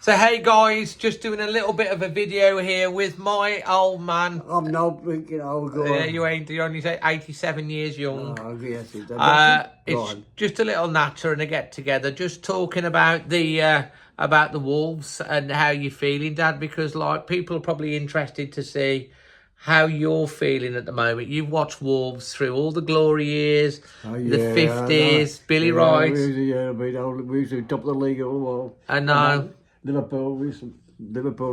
So hey guys, just doing a little bit of a video here with my old man. I'm not freaking old, go Yeah, on. you're only 87 years young. Oh, yes, It's just a little natter and a get together, just talking about the Wolves and how you're feeling, Dad, because like people are probably interested to see how you're feeling at the moment. You've watched Wolves through all the glory years, the 50s, Billy Wright. We used to top of the league all the while. I know. Liverpool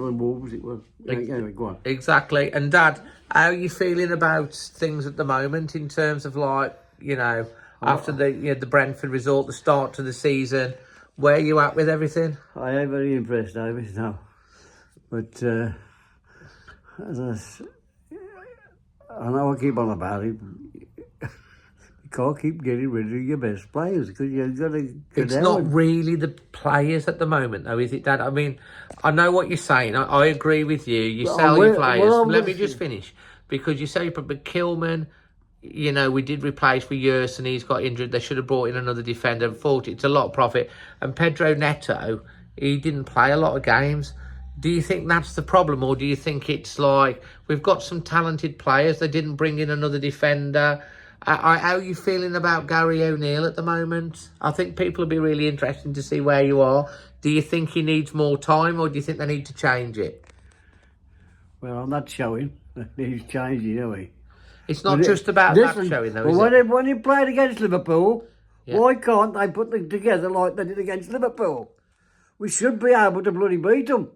and Wolves, it was. Anyway, go on. Exactly. And Dad, how are you feeling about things at the moment in terms of like, after the Brentford result, the start to the season, where are you at with everything? I am very impressed, David, now. But I know I keep on about it. You can't keep getting rid of your best players because you've got to go It's down. not really the players at the moment, though, is it, Dad? I mean, I know what you're saying. I agree with you. You sell your players. Let me just finish. Because you say, but Kilman, we did replace for years and he's got injured. They should have brought in another defender. Unfortunately, it's a lot of profit. And Pedro Neto, he didn't play a lot of games. Do you think that's the problem? Or do you think it's like, we've got some talented players. They didn't bring in another defender. How are you feeling about Gary O'Neill at the moment? I think people will be really interested to see where you are. Do you think he needs more time or do you think they need to change it? Well, I'm not showing. He's changing, isn't he? It's not just about that showing, though, is it? When he played against Liverpool, why can't they put them together like they did against Liverpool? We should be able to bloody beat them.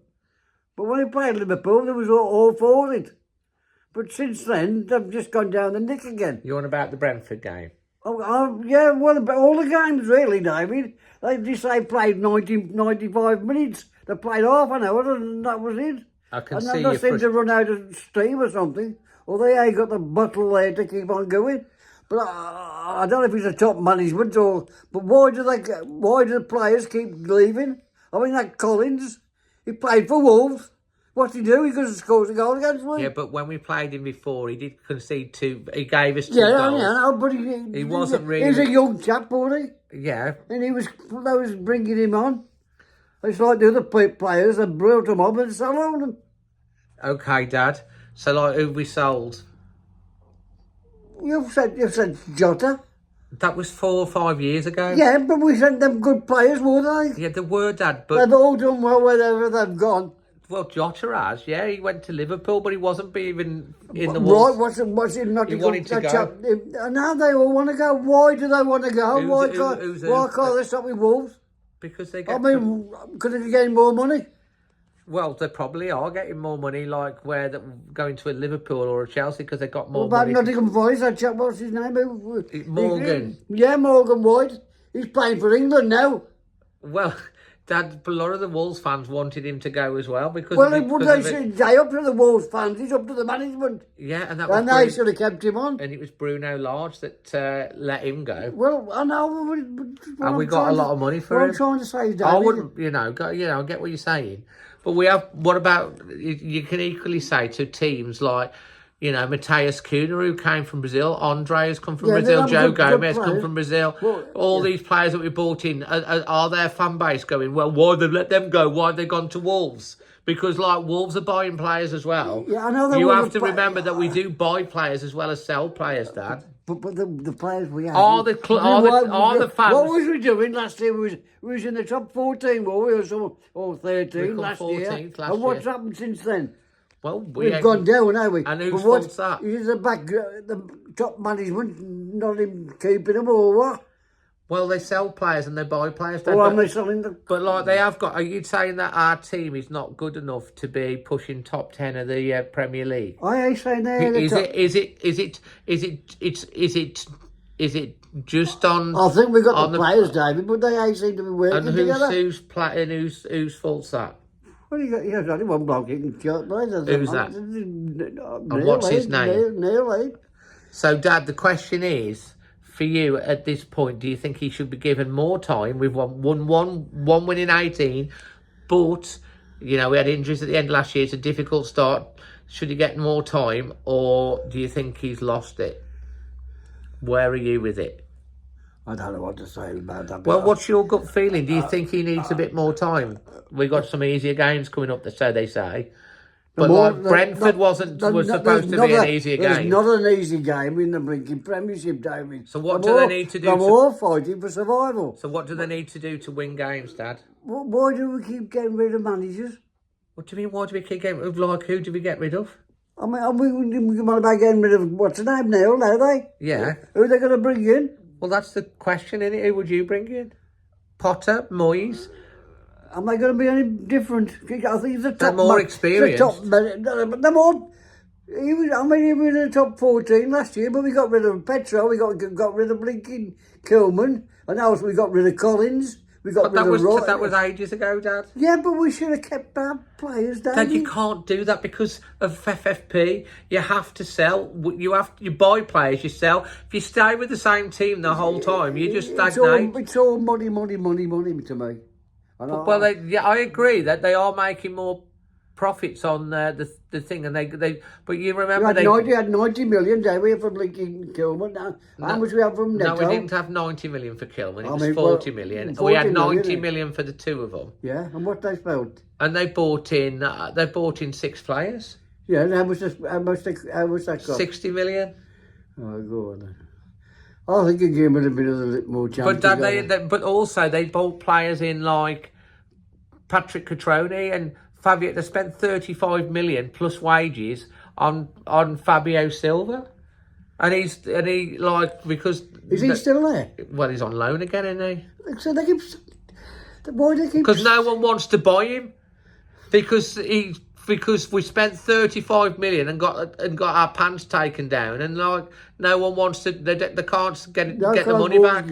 But when he played Liverpool, they was all for it. But since then, they've just gone down the nick again. You're on about the Brentford game? Yeah, well, all the games, really, David. They played 95 minutes. They played half an hour, and that was it. I can and see they seem to run out of steam or something. Or they ain't got the bottle there to keep on going. But I don't know if it's the top management but why do the players keep leaving? I mean, that Collins, he played for Wolves. What's he do? He could have scored a goal against me. Yeah, but when we played him before, he did concede two. He gave us 2 goals. Yeah, I know, but he wasn't really. He was a young chap, wasn't he? Yeah. And they was bringing him on. It's like the other players that brought him up and sold on them. Okay, Dad. So, like, who we sold? You've said Jota. That was 4 or 5 years ago. Yeah, but we sent them good players, weren't they? Yeah, they were, Dad. But they've all done well wherever they've gone. Well, Jota has, yeah. He went to Liverpool, but he wasn't even in the Wolves. Right, what's it not? He wanted to go. Now they all want to go. Why do they want to go? Why can't they stop with Wolves? Because they get... I mean, could they get more money? Well, they probably are getting more money, like where they're going to a Liverpool or a Chelsea because they got more money. What about Nottingham Forest? That chap, what's his name? Morgan. Yeah, Morgan White. He's playing for England now. Well... Dad, a lot of the Wolves fans wanted him to go as well because. Well, they up to the Wolves fans. He's up to the management. Yeah, and they should have kept him on. And it was Bruno Lage that let him go. Well, I know. And we got a lot of money for him. I'm trying to say, David. I wouldn't, I get what you're saying, but we have. What about? You can equally say to teams like. Mateus Cunha, who came from Brazil. Andre has come from Brazil. Joe Gomez come from Brazil. Well, these players that we brought in, are their fan base going, well, why they let them go? Why have they gone to Wolves? Because, Wolves are buying players as well. Yeah, I know. You have to remember that we do buy players as well as sell players, Dad. But the players we have... Are the fans... What was we doing last year? We was in the top 14, were we? Or 13 last year. And what's happened since then? Well, we've gone down, haven't we? And whose fault's that? Is the top management not in keeping them or what? Well, they sell players and they buy players. I'm not selling them. But they have got. Are you saying that our team is not good enough to be pushing top 10 of the Premier League? I ain't saying they're Is it just on? I think we got the players, David, but they ain't seem to be working together. And whose fault's that? Well, you got only one bloke in short place. Who's that? And what's his name? Nearly. So, Dad, the question is, for you at this point, do you think he should be given more time? We've won one win in 18, but, we had injuries at the end of last year. It's a difficult start. Should he get more time, or do you think he's lost it? Where are you with it? I don't know what to say about that. Well, what's your gut feeling? Do you think he needs a bit more time? We got some easier games coming up, so they say. But Brentford was supposed to be an easier game. It's not an easy game in the blinking Premiership, David. So what do they need to do? They're all fighting for survival. So what do they need to do to win games, Dad? Why do we keep getting rid of managers? What do you mean? Why do we keep getting rid of? Like, who do we get rid of? I mean, we might about getting rid of what's the name now, are they? Yeah. Who are they going to bring in? Well, that's the question, isn't it? Who would you bring in? Potter, Moyes. Am they going to be any different? I think the top. They're more experienced. They're more. He was in the top 14 last year, but we got rid of Petro. We got rid of blinking Kilman, and now we got rid of Collins. We got rid of Roy. That was ages ago, Dad. Yeah, but we should have kept our players, Dad. Dad, you can't do that because of FFP. You have to sell. You buy players. You sell. If you stay with the same team the whole time, you just stagnate. It's all money to me. Well, I agree that they are making more profits on the thing, and they. But you remember we had 90 million, didn't we, from Lincoln Kilman? How much we have from Neto? No, we didn't have 90 million for Kilman. It was 40 million. We had 90 million for the two of them. Yeah, and what they spent? And they bought in. They bought in 6 players. Yeah, and how much that cost? 60 million. Oh, go on then. I think you give them a bit of a little more chance. But but also they bought players in like Patrick Catroni and Fabio. They spent 35 million plus wages on Fabio Silva, and he like because is he still there? Well, he's on loan again, isn't he? So they keep. Why they keep? Because no one wants to buy him because we spent 35 million and got our pants taken down, and like no one wants to. They can't get the money back.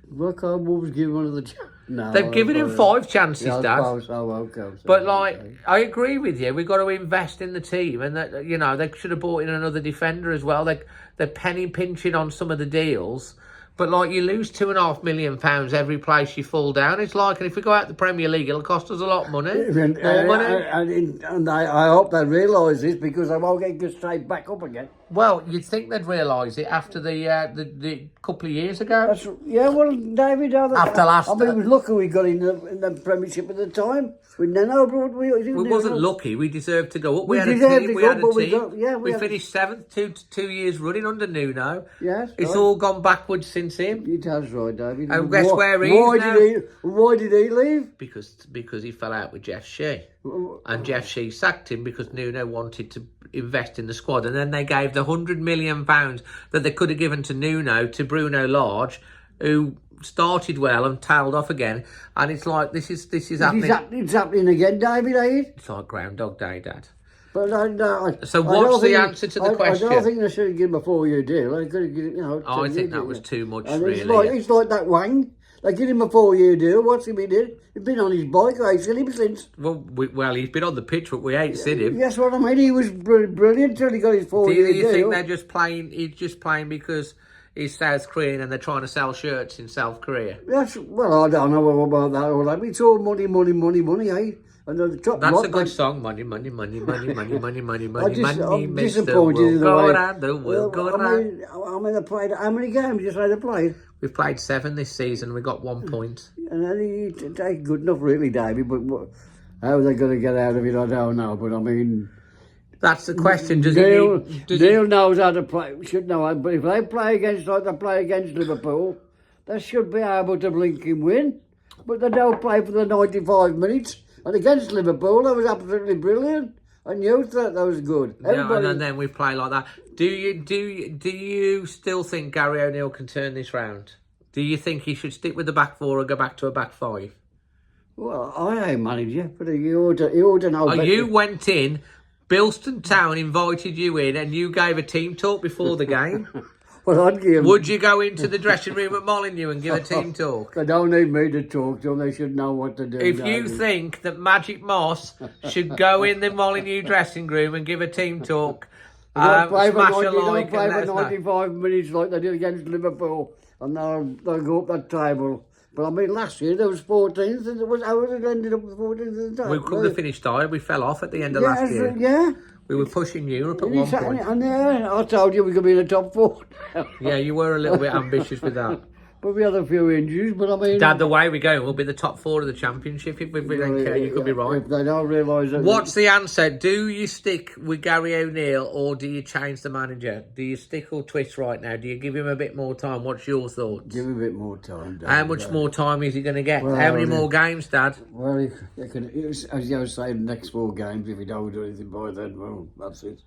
Why can't Wolves give one of the? No, they've given him 5 chances, Dad. Okay. But I agree with you. We've got to invest in the team, and that they should have brought in another defender as well. They're penny pinching on some of the deals. But like you lose £2.5 million every place you fall down. It's like, and if we go out the Premier League, it'll cost us a lot of money. More money. And I hope they realise this because they won't get straight back up again. Well, you'd think they'd realise it after the couple of years ago. Well, David, after last, I mean, it was lucky we got in the Premiership at the time. We wasn't lucky. We deserved to go up. We had a team. We finished 7th 2 years running under Nuno. Yes, it's all gone backwards since him. That's right, David. And guess where he is now? Why did he leave? Because he fell out with Jeff Shea. And Jeff Shea sacked him because Nuno wanted to invest in the squad, and then they gave the £100 million that they could have given to Nuno to Bruno Lage, who started well and tailed off again. And it's like this is happening. It's happening again, David. It's like Groundhog Day, Dad. But so what's the answer to the question? I don't think they should have given him a 4-year deal. They could have given, I think that was too much, and really. It's like that Wang. They give him a 4-year deal. What's he been doing? He's been on his bike. I ain't seen him since. Well, he's been on the pitch, but we ain't seen him. That's what I mean. He was brilliant till he got his 4-year deal. Do you think they're just playing? He's just playing because he's South Korean and they're trying to sell shirts in South Korea? Well, I don't know about that. All that. It's all money, eh? And the top That's a good song. Money. I'm disappointed in go around the world. I mean, they played how many games? You say they played? We've played 7 this season. We got 1 point. And it ain't good enough, really, Davey. But how are they going to get out of it? I don't know. But I mean, that's the question. Neil knows how to play. Should know. But if they play against like they play against Liverpool, they should be able to blink and win. But they don't play for the 95 minutes. And against Liverpool, that was absolutely brilliant. I knew that was good. And then we play like that. Do you still think Gary O'Neill can turn this round? Do you think he should stick with the back 4 or go back to a back 5? Well, I ain't manager, but he ought to know. Oh, you went in, Bilston Town invited you in, and you gave a team talk before the game. Well, I'd give. Would you go into the dressing room at Molineux and give a team talk? They don't need me to talk to them. They should know what to do. If you think that Magic Moss should go in the Molineux dressing room and give a team talk, smash a like and let us know. 95 minutes like they did against Liverpool, and they'll go up that table. But I mean, last year there was 14th, and how was it ended up with 14th at the time? We couldn't have finished higher. We fell off at the end of last year. Yeah. We were pushing Europe at one point. And I told you we could be in the top 4. Yeah, you were a little bit ambitious with that. But we had a few injuries, but I mean... Dad, the way we go, we'll be the top 4 of the championship if we don't care. You could be right. If they don't realise that... What's the answer? Do you stick with Gary O'Neill or do you change the manager? Do you stick or twist right now? Do you give him a bit more time? What's your thoughts? Give him a bit more time, Dad. How much more time is he going to get? Well, How many more games, Dad? Well, as you was saying, the next 4 games, if he don't do anything by then, well, that's it.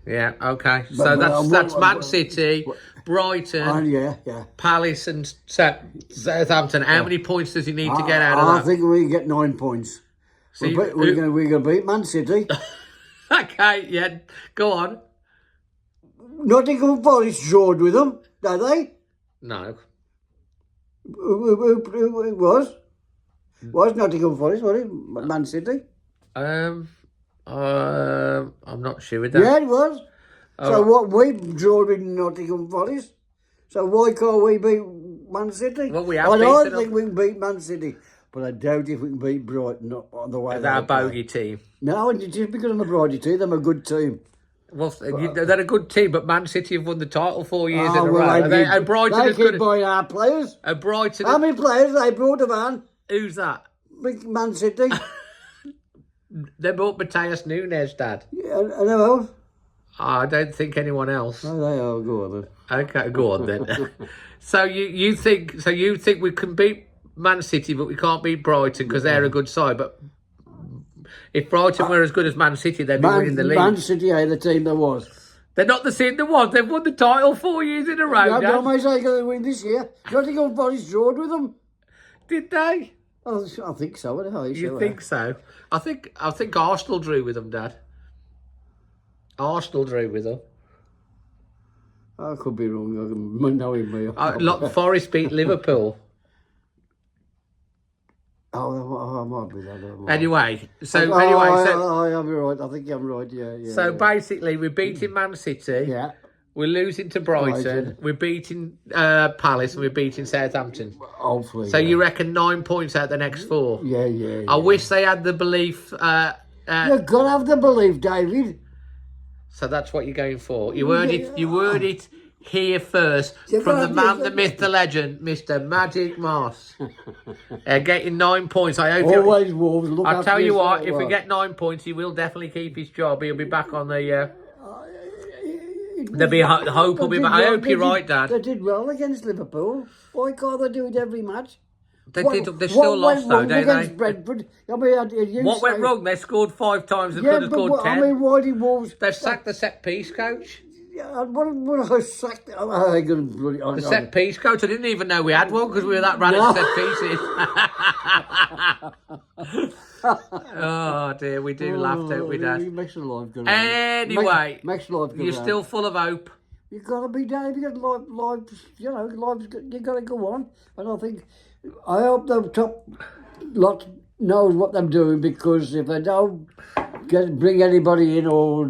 Yeah, okay. So that's Man City, Brighton, yeah. Palace and Southampton. How many points does he need to get out of that? I think we get 9 points. So we're going to beat Man City. Okay, yeah, go on. Nottingham Forest drawed with them, don't they? No. Who was? Was Nottingham Forest, was it? Man City? I'm not sure with that. Yeah, it was. So what, we drew with Nottingham Forest. So why can't we beat Man City? Well, we have I don't beaten think we can beat Man City, but I doubt if we can beat Brighton on the way. They're a bogey team. No, just because I'm a bogey team, they're a good team. Well, they're a good team, but Man City have won the title 4 years in a row. And Brighton they keep buying our players. Brighton. How many players they brought, Van? Who's that? Man City. They bought Mateus Nunes, Dad. Yeah, and who else? I don't think anyone else. Oh, they are. Go on then. Okay, go on then. So you think we can beat Man City, but we can't beat Brighton because they're a good side. But if Brighton were as good as Man City, they'd be winning the league. Man City are the team that was. They're not the team that was. They've won the title 4 years in a row. Yeah, Dad. but I'm saying they're going to win this year. Nottingham Forest drawed with them. Did they? I think so. You think so? I think Arsenal drew with them, Dad. Arsenal drew with them. I could be wrong. Knowing me. Forest beat Liverpool. I might be that. Anyway, so I'm right. I think I'm right. Yeah. So basically, we're beating Man City. Yeah. We're losing to Brighton. We're beating Palace, and we're beating Southampton. Hopefully. So you reckon 9 points out the next 4? Yeah. I wish they had the belief. You've got to have the belief, David. So that's what you're going for. You heard it here first from the man, the myth, the legend, Mr. Magic Moss. Getting 9 points. I hope always Wolves. Look, I'll tell you what. If we get 9 points, he will definitely keep his job. He'll be back on the. There'll be hope. Will be back. I hope you're right, Dad. They did well against Liverpool. Why can't they do it every match? They still lost though, don't they? Brentford? I mean, what went wrong? They scored 5 times and could have scored 10. I mean, why did Wolves? They've sacked the set piece coach. Yeah, what I sacked? The set piece coach. I didn't even know we had one because we were that bad at set pieces. Oh dear, we do laugh, don't we, Dad? It makes life go anyway, makes life go you're still full of hope. You've got to be, Dave. You got life. You know, you got to go on. And I hope the top lot knows what they're doing, because if they don't bring anybody in or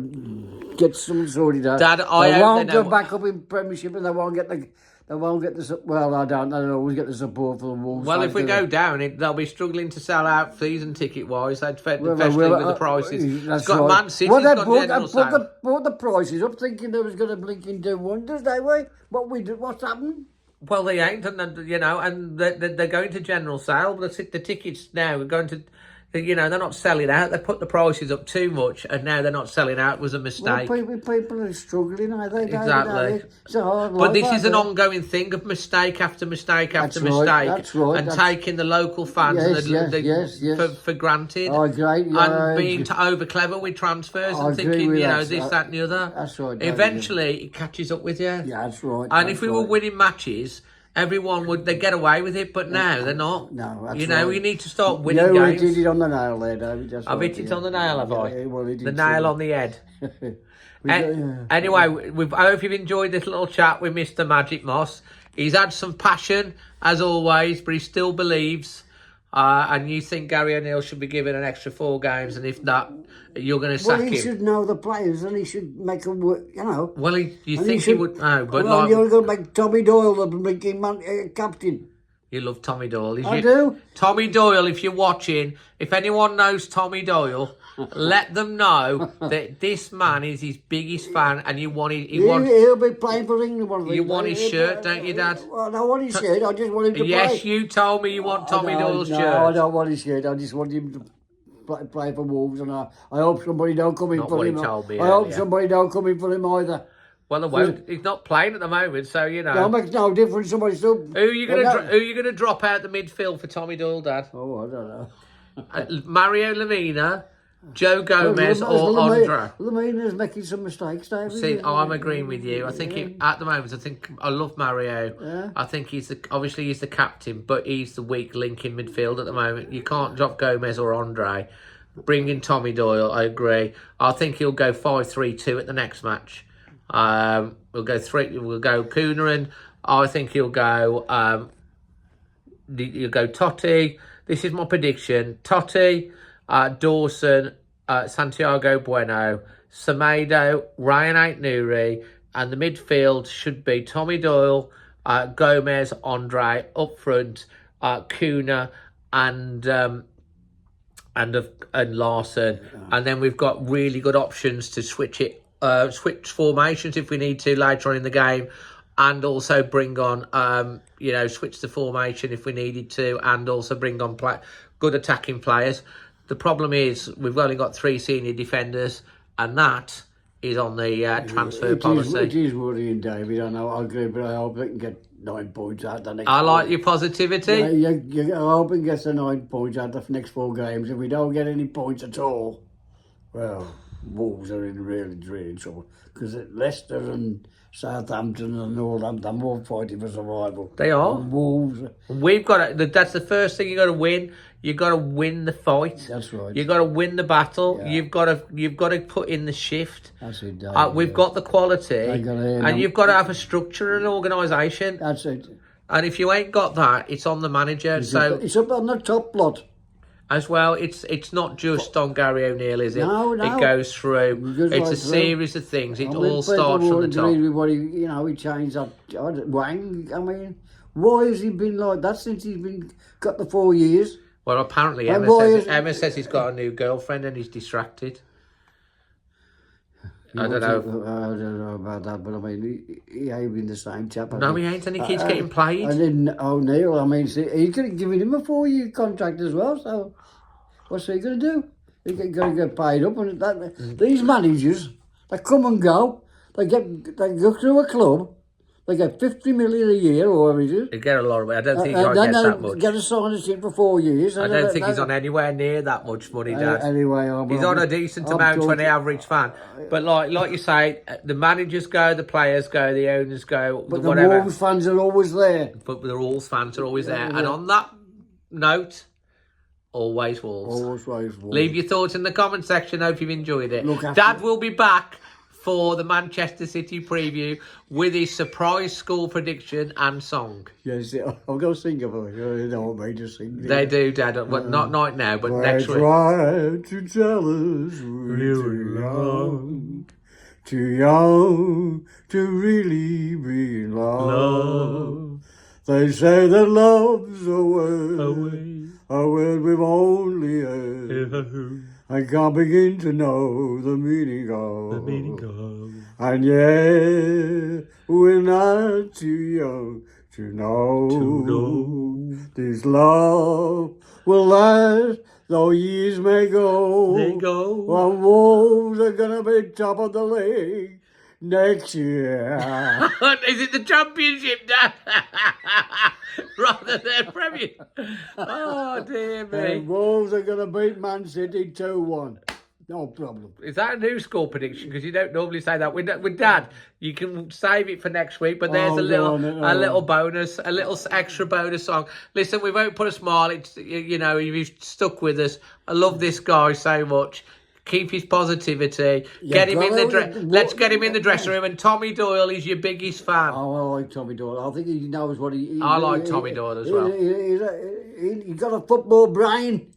get some sorted out, Dad, they won't go back up in Premiership, and they won't get the. Well, I don't always get the support for the Wolves. Well, if we go down, they'll be struggling to sell out season ticket wise, especially with the prices. That's it's got right. Man City's well, got general sale. Brought the prices up, thinking they was going to blink and do wonders. They were. What's happened? Well, they ain't, and they're going to general sale. The tickets now are going to. They're not selling out. They put the prices up too much, and now they're not selling out. It was a mistake. Well, people are struggling, are they? Exactly. It's a hard life, but this is an ongoing thing of mistake after mistake after mistake. That's right. And taking the local fans for granted. Oh, great. And being over clever with transfers and thinking, this, that, and the other. That's right. Eventually, it catches up with you. Yeah, that's right. And if we were winning matches, everyone they get away with it, but now they're not. No, that's right. We need to start winning games. You hit it on the nail there, David. I've hit it on the nail, have I? Yeah, well, the nail on the head. Anyway, I hope you've enjoyed this little chat with Mr. Magic Moss. He's had some passion, as always, but he still believes. And you think Gary O'Neill should be given an extra 4 games, and if not, you're going to sack him. Well, he should know the players, and he should make them work, Well, you think he would know, but you're going to make Tommy Doyle the blinking captain. You love Tommy Doyle. I do. Tommy Doyle, if you're watching, if anyone knows Tommy Doyle, let them know that this man is his biggest fan, and you want he'll be playing for England one of these You want his shirt, don't you, Dad? Well, I don't want his shirt. I just want him to play. Yes, you told me you want Tommy Doyle's shirt. No, I don't want his shirt. I just want him to play for Wolves, and I hope somebody don't come in Not for what he him. told me I hope earlier. somebody don't come in for him either. Well, they won't. He's not playing at the moment, so you know. That makes no difference. Somebody still. Who are you gonna drop out the midfield for Tommy Doyle, Dad? Oh, I don't know. Mario Lemina, Joe Gomez, or Andre? Lemina's making some mistakes, David. See, I'm agreeing with you. I think at the moment, I love Mario. Yeah. I think obviously he's the captain, but he's the weak link in midfield at the moment. You can't drop Gomez or Andre. Bring in Tommy Doyle. I agree. I think he'll go 5-3-2 at the next match. We'll go Coonaran. I think he'll go Totti. This is my prediction. Totti, Dawson, Santiago Bueno, Semedo, Ryan Ait-Nouri, and the midfield should be Tommy Doyle, Gomez, Andre up front, Kuna, and Larson, and then we've got really good options to switch formations if we need to later on in the game, and also bring on switch the formation if we needed to, and also bring on good attacking players. The problem is we've only got 3 senior defenders, and that is on the transfer policy. It is worrying, David. I know, I agree, but I hope they can get 9 points out the next. I like your positivity. I hope it gets the 9 points out the next 4 games. If we don't get any points at all, well, Wolves are in really trouble, because Leicester and Southampton and all them, they're more fighting for survival. They are. And Wolves. We've got to. That's the first thing you got to win. You got to win the fight. That's right. You got to win the battle. Yeah. You've got to put in the shift. That's it, Dave. We've got the quality, and you've got to have a structure and an organisation. That's it. And if you ain't got that, it's on the manager. It's up on the top lot. As well, it's not just on Gary O'Neill, is it? No. It goes through. It's a series of things. It all starts from the top. He changed that. Wang, I mean, why has he been like that since he's got the 4 years? Well, apparently Emma says he's got a new girlfriend and he's distracted. I don't know about that, but I mean, he ain't been the same chap. No, he ain't, and he keeps getting played. And then O'Neill, I mean, he could have given him a 4-year contract as well, so what's he going to do? He's going to get paid up. And these managers, they come and go. They go through a club. They get 50 million a year, or whatever it is. They get a lot of it. I don't think he gets that much. Get a signing for 4 years. I don't think he's on anywhere near that much money, Dad. Anyway, he's on a decent amount for an average fan. But like you say, the managers go, the players go, the owners go, but whatever. The Wolves fans are always there. But the Wolves fans are always there. And on that note, always Wolves. Always Wolves. Leave your thoughts in the comment section. Hope you've enjoyed it. Dad will be back for the Manchester City preview with his surprise score prediction and song. Yes, I'll go sing it for you. They don't want me to sing. They do, Dad. Well, not right now, but next week. They tried to tell us we're too young to really be in love. They say that love's a word we've only heard. I can't begin to know the meaning of. And yet, we're not too young to know. This love will last, though years may go. And Wolves are gonna be top of the league next year. Is it the championship, Dad? Rather than Premier. Oh, dear me. And Wolves are going to beat Man City 2-1. No problem. Is that a new score prediction? Because you don't normally say that. With Dad, you can save it for next week, but there's a little bonus, a little extra bonus song. Listen, we won't put a smile. It's, you've stuck with us. I love this guy so much. Keep his positivity. Let's get him in the dressing room. And Tommy Doyle is your biggest fan. Oh, I like Tommy Doyle. I think he knows what he. I like Tommy Doyle as well. He's got a football brain.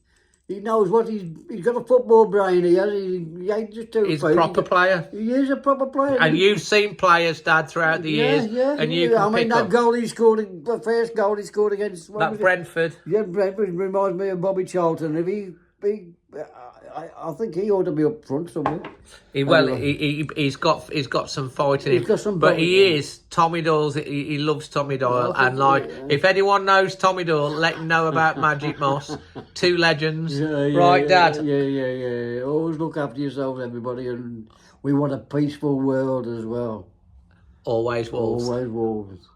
He knows what he's got a football brain. He has. He ain't just too. He's a proper player. He is a proper player. And you've seen players, Dad, throughout the years. And you can pick that up. goal he scored, the first goal he scored against That Brentford. Yeah, Brentford reminds me of Bobby Charlton. If I think he ought to be up front somewhere. He's got some fight in him. He's got some but body, he is Tommy Doyle's. He loves Tommy Doyle, and if anyone knows Tommy Doyle, let him know about Magic Moss. Two legends, right, Dad? Yeah. Always look after yourselves, everybody, and we want a peaceful world as well. Always Wolves. Always Wolves.